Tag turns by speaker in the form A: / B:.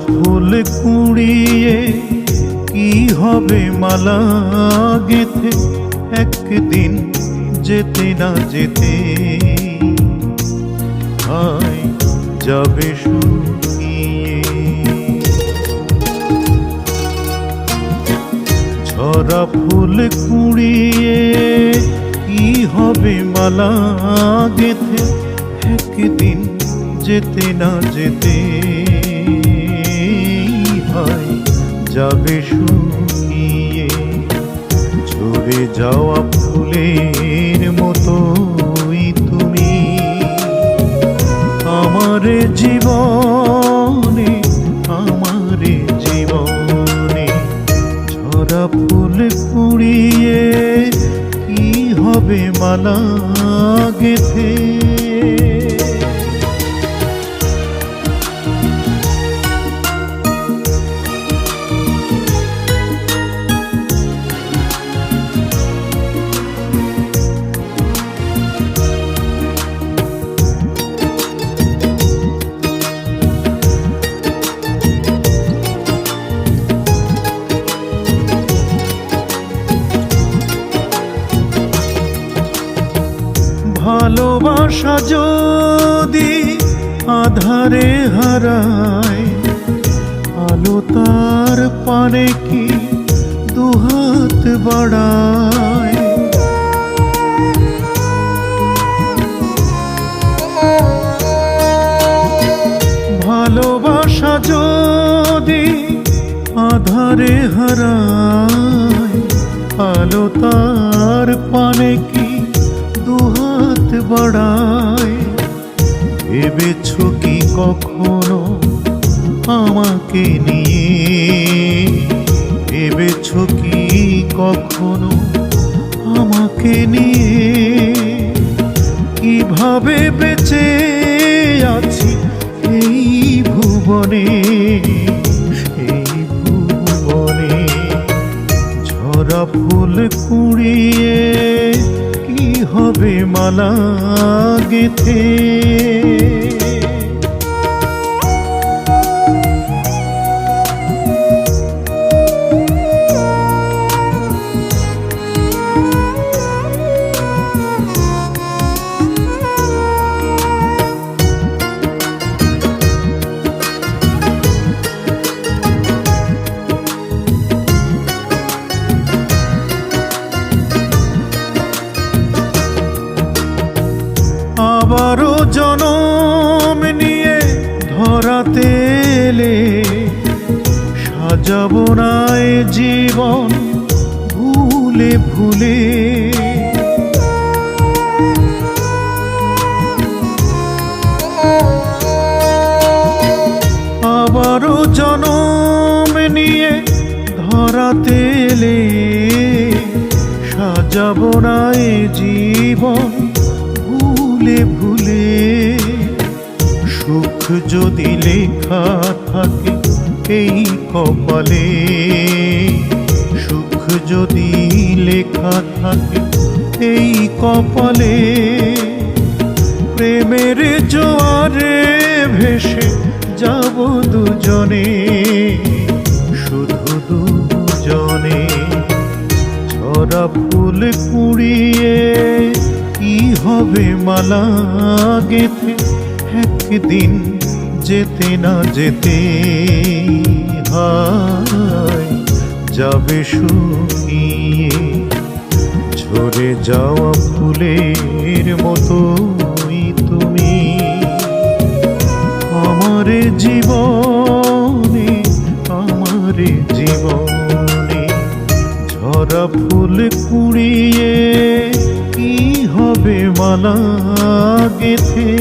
A: ফুল কুড়িয়ে কি হবে মালা গেথে, একদিন যেতে না যেতে হায় যাবে শুকিয়ে। ঝরা ফুল কুড়িয়ে কি হবে মালা গেথে, একদিন যেতে না যেতে হায় যাবে শুকিয়ে। ঝরে যাওয়া ফুলের মতোই তুমি আমার জীবনে, আমার জীবনে। ঝরা ফুল কুড়িয়ে কি হবে মালা গেথে। ভালোবাসা যদি আধারে হারায়, আলো তার পানে কি দুহাত বাড়ায়। ভালোবাসা যদি আধারে হারায়, আলো তার পানে কি দুহাত বাড়ায়। ভেবেছ কি কখনো আমাকে নিয়ে, ভেবেছ কি কখনো আমাকে নিয়ে, কিভাবে বেঁচে আছি এই ভুবনে, এই ভুবনে। ঝরা ফুল কুড়িয়ে কি হবে মালা গেথে। আবারও জনম নিয়ে ধরাতে এলে, সাজাবো না এ জীবন ভুলে ভুলে। আবারও জনম নিয়ে ধরাতে এলে, সাজাবো না এ জীবন ভুলে ভুলে। সুখ যদি লেখা থাকে এই কপালে, সুখ যদি লেখা থাকে এই কপালে, প্রেমের জোয়ারে ভেসে যাব দুজনে, শুধু দুজনে। ঝরা ফুল কুড়িয়ে কি হবে মালা গেথে, একদিন যেতে না যেতে হায় যাবে শুকিয়ে। ঝরে যাওয়া ফুলের মতোই তুমি আমার জীবনে, আমার জীবনে। ঝরা ফুল কুড়িয়ে কি হবে মালা গেথে।